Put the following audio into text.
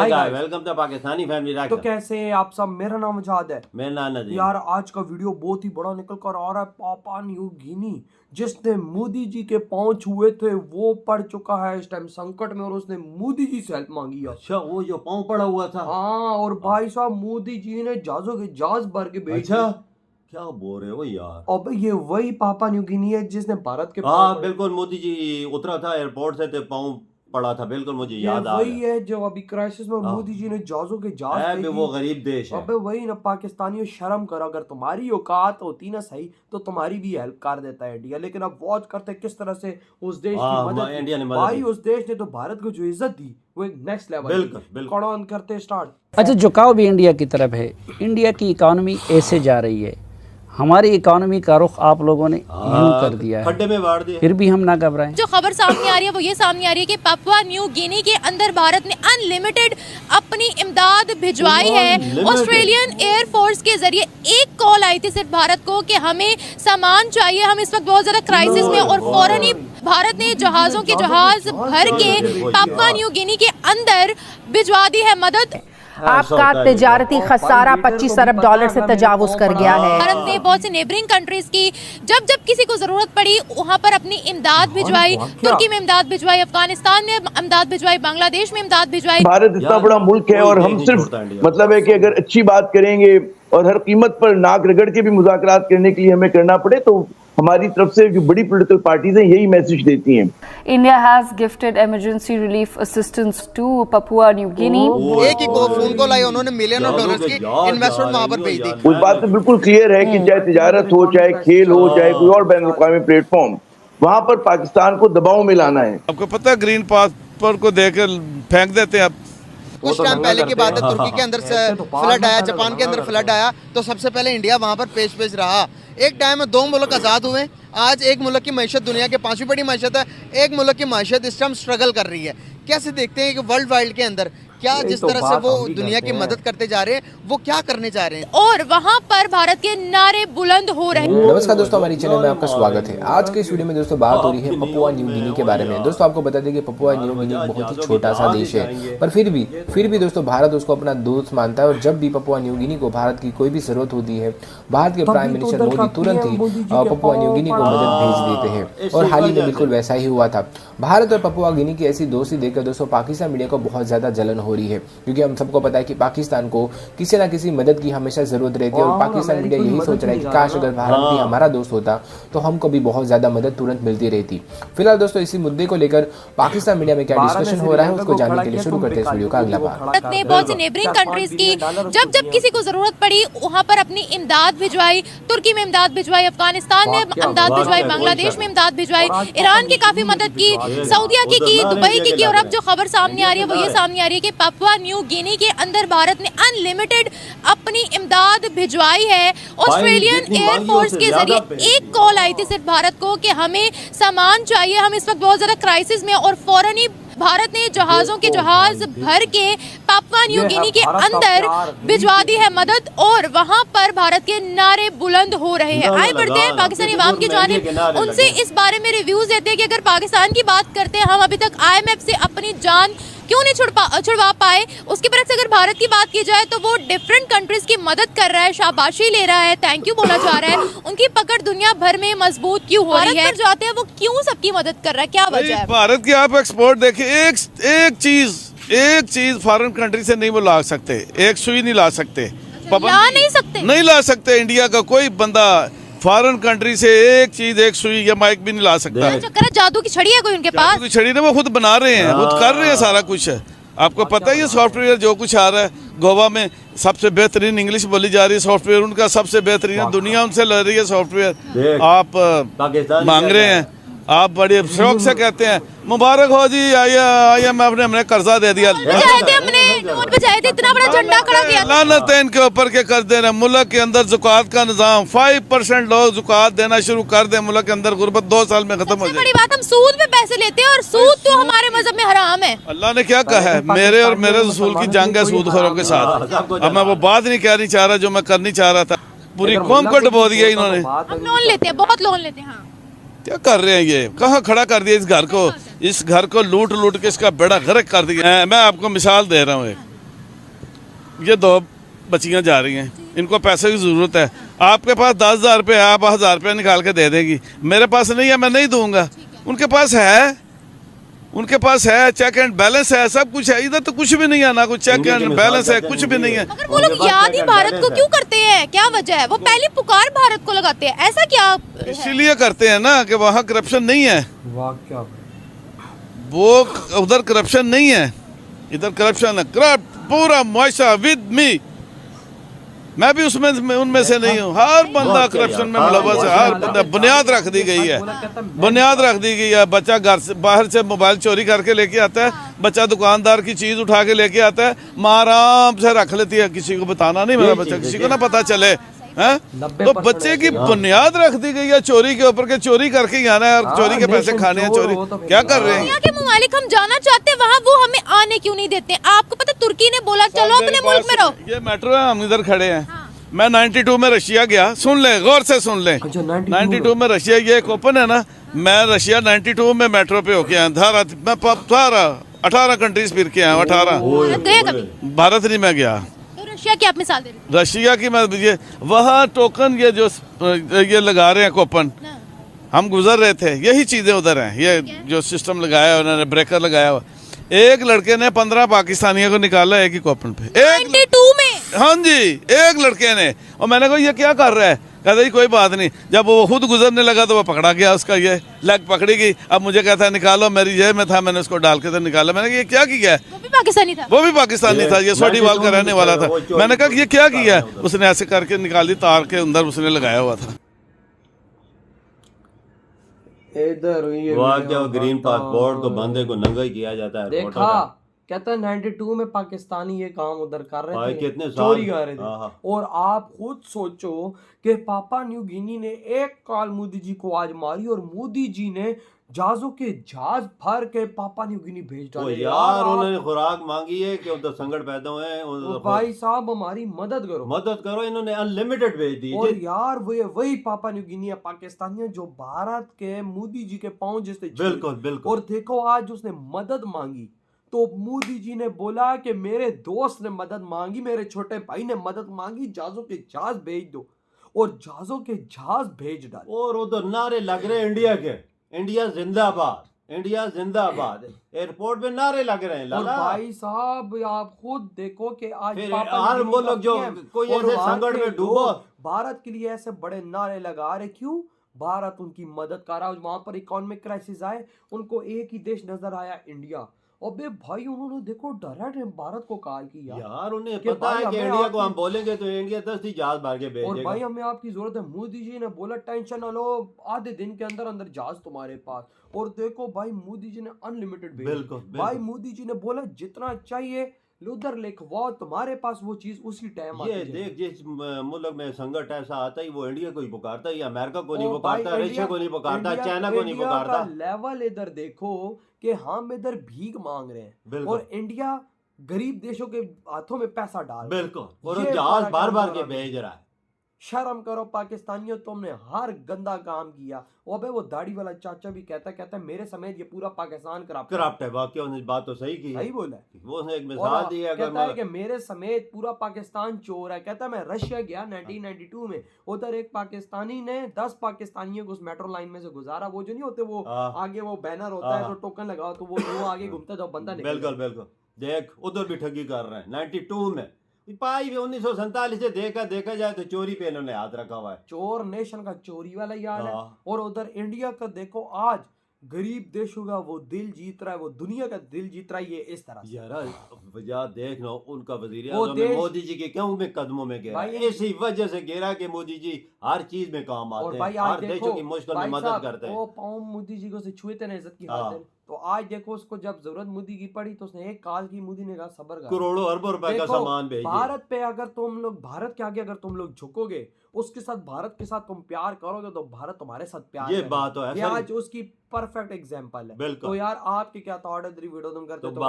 Welcome to Pakistani family तो कैसे हैं आप सब। मेरा नाम आजाद है। मेरा नाम नदीम। यार आज का वीडियो बहुत ही बड़ा निकल कर आ रहा है। पापा न्यू गिनी जिसने मोदी जी के पांव छुए थे वो पड़ चुका है इस टाइम संकट में और उसने मोदी जी से हेल्प मांगी है। अच्छा, वो जो पाँव पड़ा हुआ था। हाँ, और भाई साहब मोदी जी ने जहाजों के जहाज भर के भेजे। अच्छा, क्या बोल रहे हो यार। अब ये वही पापा न्यू गिनी है जिसने भारत के हाँ बिल्कुल, मोदी जी उतरा था एयरपोर्ट से तो पाँव पड़ा था। बिल्कुल मुझे याद आ वही गया। है जो अभी क्राइसिस में मोदी जी ने जहाजों के जहाज है भी भेजी। वो गरीब देश है। अबे वही ना, पाकिस्तानियों शर्म करो। अगर तुम्हारी औकात होती ना सही तो तुम्हारी भी हेल्प कर देता है इंडिया। लेकिन अब वॉच करते किस तरह से उस देश की मदद इंडिया ने भाई दी। उस देश ने तो भारत को जो इज्जत दी वो एक नेक्स्ट लेवल। बिल्कुल बिल्कुल। कौन करते स्टार्ट। अच्छा, झुकाव भी इंडिया की तरफ है। इंडिया की इकॉनमी ऐसे जा रही है, हमारी इकॉनमी का रुख आप लोगों ने यूं कर दिया है, खड्डे में बाढ़ दिया। फिर भी हम ना घबराएं। जो खबर सामने आ रही है वो ये सामने आ रही है कि पापुआ न्यू गिनी के अंदर भारत ने अनलिमिटेड अपनी इमदाद भिजवाई है। ऑस्ट्रेलियन एयरफोर्स के जरिए एक कॉल आई थी सिर्फ भारत को कि हमें सामान चाहिए, हम इस वक्त बहुत ज्यादा क्राइसिस में, और फौरन ही भारत ने जहाजों के जहाज भर के पापुआ न्यू गिनी के अंदर भिजवा दी है मदद। आपका तिजारती खसारा 25 अरब डॉलर से तजावुज कर गया है। भारत ने बहुत सी नेबरिंग कंट्रीज की जब जब किसी को जरूरत पड़ी वहां पर अपनी इमदाद भिजवाई। तुर्की में इमदाद भिजवाई, अफगानिस्तान में इमदाद भिजवाई, बांग्लादेश में इमदाद भिजवाई। भारत इतना बड़ा मुल्क है और हम सिर्फ मतलब है कि अगर अच्छी बात करेंगे और हर कीमत पर नाक रगड़ के भी मुज़ाकरात करने के लिए हमें करना पड़े तो हमारी तरफ से जो बड़ी पॉलिटिकल पार्टीज हैं यही मैसेज देती हैं। India has gifted emergency relief assistance to Papua New Guinea. एक ही को फोन कॉल आई, उन्होंने मिलियन ऑफ डॉलर्स की इन्वेस्टमेंट वहां पर भेज दी। उस बात से बिल्कुल क्लियर है कि चाहे तिजारत हो, चाहे खेल हो, चाहे कोई और बैन अवी प्लेटफॉर्म, वहाँ पर पाकिस्तान को दबाव में लाना है। आपको पता है ग्रीन पासपोर्ट को देकर फेंक देते हैं। अब कुछ टाइम पहले की बात है, तुर्की के अंदर से फ्लड आया, जापान के अंदर फ्लड आया, तो सबसे पहले इंडिया वहां पर पेश रहा। एक टाइम में दो मुल्क आज़ाद हुए, आज एक मुल्क की मैशत दुनिया के 5वीं बड़ी मैशत है, एक मुल्क की मैशत इस टाइम स्ट्रगल कर रही है। कैसे देखते हैं कि वर्ल्ड वाइड के अंदर क्या जिस तरह से वो दुनिया की मदद करते जा रहे हैं वो क्या करने जा रहे हैं, और वहां पर भारत के नारे बुलंद हो रहे हैं। नमस्कार दोस्तों, हमारी चैनल में आपका स्वागत है। आज के इस वीडियो में दोस्तों बात हो रही है पपुआ न्यू गिनी के बारे में। दोस्तों आपको बता दें कि पपुआ न्यू गिनी बहुत ही छोटा सा देश है, पर फिर भी दोस्तों भारत उसको अपना दोस्त मानता है। और जब भी पपुआ न्यू गिनी को भारत की कोई भी जरूरत होती है, भारत के प्राइम मिनिस्टर मोदी तुरंत ही पपुआ न्यू गिनी को मदद भेज देते हैं। और हाल ही में बिल्कुल वैसा ही हुआ था। भारत और पपुआ गिनी की ऐसी दोस्ती देखकर दोस्तों पाकिस्तान मीडिया को बहुत ज्यादा जलन हो रही है, क्योंकि हम सबको पता है कि पाकिस्तान को किसी ना किसी मदद की हमेशा जरूरत रहती है। और पाकिस्तान मीडिया यही सोच रहा है कि काश अगर भारत भी हमारा दोस्त होता तो हमको भी बहुत ज्यादा मदद तुरंत मिलती रहती। फिलहाल दोस्तों इसी मुद्दे को लेकर पाकिस्तान मीडिया में क्या डिस्कशन हो रहा है उसको जानने के लिए शुरू करते हैं इस वीडियो का अगला भाग। भारत ने बहुत सी नेबरिंग कंट्रीज की जब जब किसी को जरूरत पड़ी वहां पर अपनी इमदाद भिजवाई। तुर्की में इमदाद भिजवाई, अफगानिस्तान में इमदाद भिजवाई, बांग्लादेश में इमदाद भिजवाई, ईरान की काफी मदद की, सऊदीया की, दुबई की। और अब जो खबर सामने आ रही है वो ये सामने आ रही है कि पापुआ न्यू गिनी के अंदर भारत ने अनलिमिटेड अपनी इमदाद भिजवाई है। ऑस्ट्रेलियन एयरफोर्स के जरिए एक कॉल आई थी सिर्फ भारत को कि हमें सामान चाहिए, हम इस वक्त बहुत ज्यादा क्राइसिस में, और फौरन ही भारत ने जहाजों के जहाज भर के पापुआ न्यू गिनी के अंदर भिजवा दी है मदद, और वहां पर भारत के नारे बुलंद हो रहे हैं। आए बढ़ते हैं पाकिस्तानी अवाम की जानिब, उनसे इस बारे में रिव्यूज देते हैं कि अगर पाकिस्तान की बात करते हैं, हम अभी तक IMF से अपनी जान क्यों नहीं छुड़वा पाए। उसके बाद से अगर भारत की बात की जाए तो वो डिफरेंट कंट्रीज की मदद कर रहा है, शाबाशी ले रहा है, थैंक यू बोला जा रहा है। उनकी पकड़ दुनिया भर में मजबूत क्यों हो रही है, जाते हैं वो क्यों सबकी मदद कर रहा है, क्या वजह है? भारत की आप एक्सपोर्ट देखिए, एक चीज फॉरेन कंट्री से नहीं वो ला सकते, एक सुई नहीं ला सकते, नहीं ला सकते। इंडिया का कोई बंदा फॉरेन कंट्री से एक चीज, एक सुई या माइक भी नहीं ला सकता। जादू की छड़ी है कोई उनके पास? जादू की छड़ी ना, वो खुद बना रहे हैं, खुद कर रहे हैं सारा कुछ। आपको पता है ये सॉफ्टवेयर जो कुछ आ रहा है, गोवा में सबसे बेहतरीन इंग्लिश बोली जा रही है, सॉफ्टवेयर उनका सबसे बेहतरीन है, दुनिया उनसे लड़ रही है सॉफ्टवेयर। आप मांग रहे हैं, आप बड़े शौक से कहते हैं मुबारक हो जी, IMF ने हमने कर्जा दे दिया, इतना बड़ा झंडा खड़ा किया। लानत है इनके ऊपर के कर दे रहे। मुल्क के अंदर जुकात का निजाम 5% लोग जुकात देना शुरू कर दे, मुल्क के अंदर गुर्बत 2 साल में खत्म हो जाए। बड़ी बात, हम सूद पे पैसे लेते हैं और सूद तो हमारे मजहब में हराम है। अल्लाह ने क्या कहा है, मेरे और मेरे रसूल की जंग है सूदखोरों के साथ। अब मैं वो बात नहीं कहनी चाह रहा जो मैं करनी चाह रहा था, पूरी कौम को डुबो दिया इन्होंने। हम लोन लेते हैं, बहुत लोन लेते हैं। हाँ। क्या कर रहे हैं ये, कहाँ खड़ा कर दिया इस घर को, इस घर को लूट के इसका बेड़ा गर्क कर दिया। मैं आपको मिसाल दे रहा हूँ, ये 2 बच्चियां जा रही हैं, इनको पैसे की ज़रूरत है, आपके पास 10,000 रुपये है, आप 1000 रुपये निकाल के दे देगी, मेरे पास नहीं है, मैं नहीं दूंगा। उनके पास है, उनके पास है, चेक एंड बैलेंस है, सब कुछ है। इधर तो कुछ भी नहीं है, ना कुछ चेक एंड बैलेंस है, कुछ भी नहीं है। मगर वो लोग याद ही भारत को क्यों करते हैं, क्या वजह है? वो पहली पुकार भारत को लगाते हैं, ऐसा क्या है? इसीलिए करते हैं ना कि वहाँ करप्शन नहीं है, वाह क्या वो उधर करप्शन नहीं है, इधर करप्शन है। करप्ट पूरा मुआशरा विद मी, मैं भी उसमें उनमें से नहीं हूँ। हर बंदा करप्शन में मुलव्वस है, हर बंदा। बुनियाद रख दी गई है, बुनियाद रख दी गई है। बच्चा घर से बाहर से मोबाइल चोरी करके लेके आता है, बच्चा दुकानदार की चीज उठा के लेके आता है, माँ आराम से रख लेती है, किसी को बताना नहीं मेरा बच्चा, किसी को ना पता चले हैं। तो बच्चे की बुनियाद रख दी गई है चोरी के ऊपर, के चोरी करके ही आना है और चोरी के पैसे खाने हैं। चोरी क्या कर रहे हैं? दुनिया के ममालिक हम जाना चाहते हैं वहाँ, वो हमें आने क्यों नहीं देते? आपको पता तुर्की ने बोला चलो अपने मुल्क में रहो। ये मेट्रो है, हम इधर खड़े हैं। मैं 92 में रशिया गया, सुन ले, गौर से सुन ले। 92 में रशिया, ये एक ओपन है ना, मैं रशिया 92 में मेट्रो पे होके आया। मैं 18 कंट्रीज फिर के आया हूँ। 18 गए कभी? भारत नहीं मैं गया। तो रशिया की आप मिसाल दे रहे रशिया की मैं ये वहाँ टोकन ये जो ये लगा रहे हैं कूपन, हम गुजर रहे थे, यही चीजें उधर हैं। ये जो सिस्टम लगाया है उन्होंने, ब्रेकर लगाया हुआ। एक लड़के ने 15 पाकिस्तानियों को निकाला एक ही कूपन पे, 92 में। हाँ जी, एक लड़के ने। और मैंने कहा ये क्या कर रहा है? कहता जी कोई बात नहीं। जब वो खुद गुजरने लगा तो वो पकड़ा गया, उसका ये लेग पकड़ी गई। अब मुझे कहता है निकालो, मेरी जेब में था, मैंने उसको डाल के तो निकाला। मैंने कहा ये क्या किया है? वो भी पाकिस्तानी था, वो भी पाकिस्तानी था, ये सोडीवाल का रहने वाला था। मैंने कहा ये क्या किया है? उसने ऐसे करके निकाली, तार के अंदर उसने लगाया हुआ था। इधर ये वाह क्या ग्रीन पासपोर्ट तो बंदे को नंगा ही किया जाता है। देखा, कहता है 92 में पाकिस्तानी ये काम उधर कर रहे थे, कितने साल चोरी कर रहे थे। और आप खुद सोचो कि पापा न्यू गिनी ने एक कॉल मोदी जी को आज मारी और मोदी जी ने जहाजों के जहाज भर के पापा न्यू गिनी भेज डाले। यार उन्होंने खुराक मांगी है कि उधर संकट पैदा हुए हैं, तो भाई साहब हमारी मदद करो, मदद करो। इन्होंने अनलिमिटेड भेज दी। और यार वही पापा न्यू गिनी पाकिस्तानी जो भारत के मोदी जी के पांव जैसे। बिल्कुल बिल्कुल। और देखो आज उसने मदद मांगी तो मोदी जी ने बोला कि मेरे दोस्त ने मदद मांगी, मेरे छोटे भाई ने मदद मांगी, जहाजों के जहाज भेज दो। और जहाजों के जहाज भेज डाले। और उधर नारे लग रहे इंडिया के, इंडिया जिंदाबाद, इंडिया जिंदाबाद। एयरपोर्ट पे नारे लग रहे हैं। और भाई साहब आप खुद देखो कि आज हर मुल्क जो कोई ऐसे संकट में डूबो, भारत के लिए ऐसे बड़े नारे लगा रहे। क्यों? भारत उनकी मदद कर रहा है। वहां पर इकोनॉमिक क्राइसिस आए, उनको एक ही देश नजर आया, इंडिया। अबे भाई उन्होंने देखो डायरेक्ट भारत को कॉल किया। यार उन्हें पता है कि इंडिया को हम बोलेंगे तो इंडिया 10 ही जहाज भर के भेजेगा। और भाई हमें आपकी जरूरत है। मोदी जी ने बोला टेंशन ना लो, आधे दिन के अंदर अंदर जहाज तुम्हारे पास। और देखो भाई मोदी जी ने अनलिमिटेड भेजा। बिल्कुल। भाई मोदी जी ने बोला जितना चाहिए उधर लिखवाओ, तुम्हारे पास वो चीज उसी टाइम ये देख, जिस मुल्क में संकट ऐसा आता ही वो इंडिया को ही पुकारता है, अमेरिका को नहीं पुकारता, रशिया को नहीं पुकारता, चाइना को नहीं पुकारता। लेवल इधर देखो कि हम इधर भीख मांग रहे हैं और इंडिया गरीब देशों के हाथों में पैसा डाल। बिल्कुल। और जहाज बार बार के भेज रहा है। शर्म करो पाकिस्तानियों, तुमने हर गंदा काम किया। अबे वो दाढ़ी वाला चाचा भी कहता मेरे समेत ये पूरा पाकिस्तान करप्ट है। वाकई उसने बात तो सही की, सही बोला। वो उसने एक मिसाल दी है, कहता है कि मेरे समेत पूरा पाकिस्तान चोर है। कहता है मैं रशिया गया 1992 में, उधर एक पाकिस्तानी ने 10 पाकिस्तानियों को उस मेट्रो लाइन में से गुजारा। वो जो नहीं होते वो आगे वो बैनर होता है तो टोकन लगाओ तो वो आगे घूमता जब बंदा निकल। बिल्कुल बिल्कुल। देख उधर भी ठगी कर रहे हैं 92 में। पाई 1947 से देखा जाए तो चोरी पे इन्होंने हाथ रखा हुआ है। चोर नेशन का चोरी वाला ही हाल है। और उधर इंडिया का देखो आज गरीब देशों का वो दिल जीत रहा है, वो दुनिया का दिल जीत रहा है। ये इस तरह यार वजह देख लो, उनका वजीर आज़म मोदी जी के क्यों में कदमों में गिरा, इसी वजह से गिरा कि मोदी जी हर चीज में काम आते हैं, हर देशों की मुश्किल में मदद करते हैं। वो पाँव मोदी जी को से छुए थे ना इज्जत की खातिर। तो आज देखो उसको जब जरूरत मोदी की पड़ी तो उसने एक कॉल की, मोदी ने कहा सब्र कर, करोड़ों अरबों रुपए का सामान भेजिए। भारत पे अगर तुम लोग, भारत के आगे अगर तुम लोग झुकोगे, उसके साथ भारत के साथ तुम प्यार करोगे तो भारत तुम्हारे साथ प्यार ये बात तो है। आज उसकी परफेक्ट एग्जांपल है। बिल्कुल। तो यार आपके क्या थॉट है वीडियो तुम करते तो